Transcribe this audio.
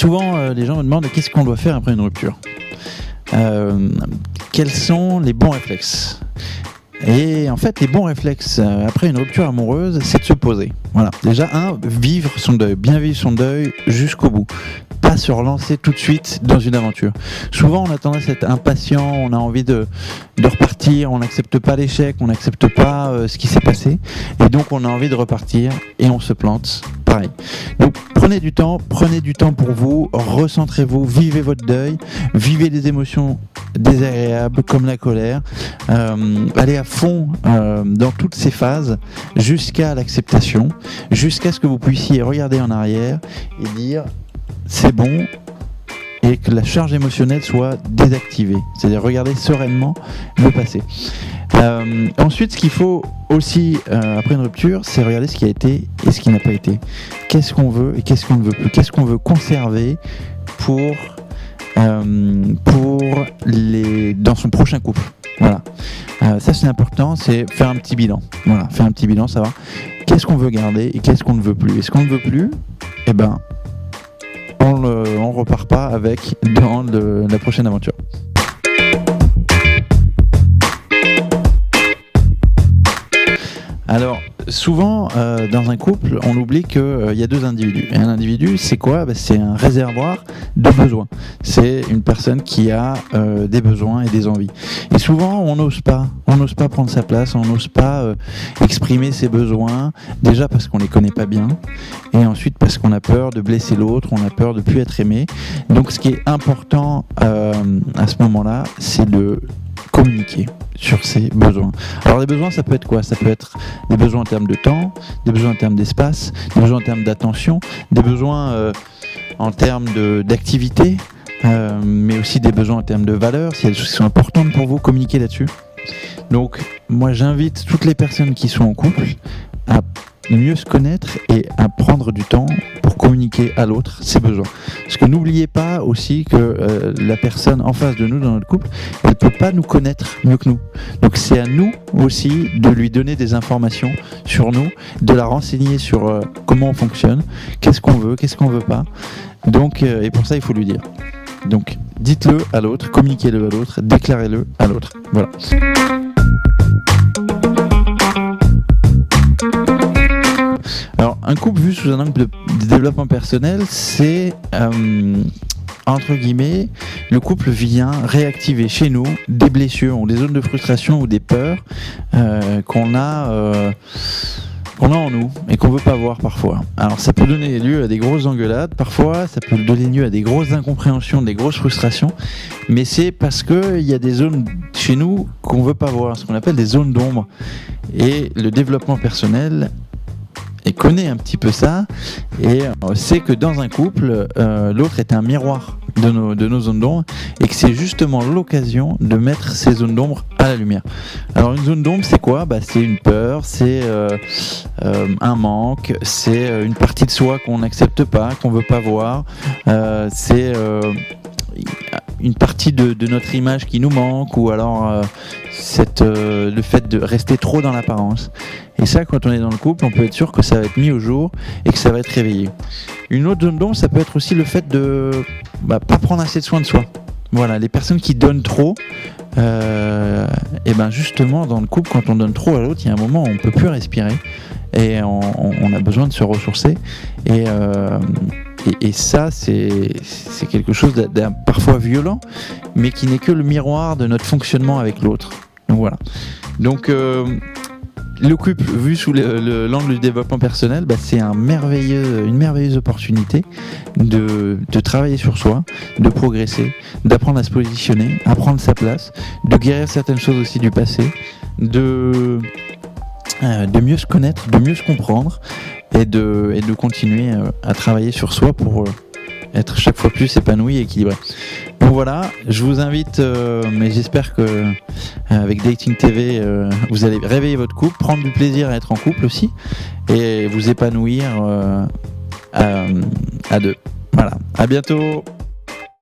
Souvent, les gens me demandent qu'est-ce qu'on doit faire après une rupture. Quels sont les bons réflexes ? Et en fait, les bons réflexes après une rupture amoureuse, c'est de se poser. Voilà. Déjà, vivre son deuil, bien vivre son deuil jusqu'au bout. Pas se relancer tout de suite dans une aventure. Souvent, on a tendance à être impatient, on a envie de repartir, on n'accepte pas l'échec, on n'accepte pas ce qui s'est passé, et donc on a envie de repartir et on se plante. Pareil. Donc prenez du temps pour vous, recentrez-vous, vivez votre deuil, vivez des émotions désagréables comme la colère, allez à fond dans toutes ces phases jusqu'à l'acceptation, jusqu'à ce que vous puissiez regarder en arrière et dire c'est bon, et que la charge émotionnelle soit désactivée, c'est-à-dire regarder sereinement le passé. Ensuite, ce qu'il faut aussi après une rupture, c'est regarder ce qui a été et ce qui n'a pas été. Qu'est-ce qu'on veut et qu'est-ce qu'on ne veut plus, qu'est-ce qu'on veut conserver dans son prochain couple. Voilà. Ça c'est important, c'est faire un petit bilan. Voilà, faire un petit bilan, ça va. Qu'est-ce qu'on veut garder et qu'est-ce qu'on ne veut plus. Et ce qu'on ne veut plus, on repart pas avec dans la prochaine aventure. Alors, souvent, dans un couple, on oublie qu'il y a deux individus. Et un individu, c'est quoi ? C'est un réservoir de besoins. C'est une personne qui a des besoins et des envies. Et souvent, on n'ose pas prendre sa place, on n'ose pas exprimer ses besoins, déjà parce qu'on les connaît pas bien, et ensuite parce qu'on a peur de blesser l'autre, on a peur de plus être aimé. Donc, ce qui est important à ce moment-là, c'est de communiquer sur ses besoins. Alors les besoins, ça peut être quoi ? Ça peut être des besoins en termes de temps, des besoins en termes d'espace, des besoins en termes d'attention, des besoins en termes d'activité, mais aussi des besoins en termes de valeurs. S'il y a des choses qui sont importantes pour vous, communiquez là-dessus. Donc moi j'invite toutes les personnes qui sont en couple à mieux se connaître et à prendre du temps pour communiquer à l'autre ses besoins. Parce que n'oubliez pas aussi que la personne en face de nous dans notre couple, elle ne peut pas nous connaître mieux que nous. Donc c'est à nous aussi de lui donner des informations sur nous, de la renseigner sur comment on fonctionne, qu'est-ce qu'on veut pas. Donc, et pour ça il faut lui dire. Donc dites-le à l'autre, communiquez-le à l'autre, déclarez-le à l'autre. Voilà. Alors, un couple vu sous un angle de développement personnel, c'est, entre guillemets, le couple vient réactiver chez nous des blessures ou des zones de frustration ou des peurs qu'on a en nous et qu'on veut pas voir parfois. Alors, ça peut donner lieu à des grosses engueulades, parfois, ça peut donner lieu à des grosses incompréhensions, des grosses frustrations, mais c'est parce qu'il y a des zones chez nous qu'on veut pas voir, ce qu'on appelle des zones d'ombre. Et le développement personnel et connaît un petit peu ça et sait que dans un couple, l'autre est un miroir de nos zones d'ombre et que c'est justement l'occasion de mettre ces zones d'ombre à la lumière. Alors une zone d'ombre, c'est quoi ? C'est une peur, c'est un manque, c'est une partie de soi qu'on n'accepte pas, qu'on veut pas voir, c'est une partie de notre image qui nous manque, ou alors le fait de rester trop dans l'apparence. Et ça, quand on est dans le couple, on peut être sûr que ça va être mis au jour et que ça va être réveillé. Une autre zone d'ombre, ça peut être aussi le fait de pas prendre assez de soin de soi. Voilà, les personnes qui donnent trop, et justement dans le couple, quand on donne trop à l'autre, il y a un moment où on ne peut plus respirer et on a besoin de se ressourcer. Et ça, c'est quelque chose d'un parfois violent, mais qui n'est que le miroir de notre fonctionnement avec l'autre. Donc voilà. Donc le couple vu sous l'angle du développement personnel, c'est une merveilleuse opportunité de travailler sur soi, de progresser, d'apprendre à se positionner, à prendre sa place, de guérir certaines choses aussi du passé, de mieux se connaître, de mieux se comprendre et de continuer à travailler sur soi pour être chaque fois plus épanoui et équilibré. Donc voilà, je vous invite, mais j'espère que avec Dating TV, vous allez réveiller votre couple, prendre du plaisir à être en couple aussi et vous épanouir à deux. Voilà, à bientôt.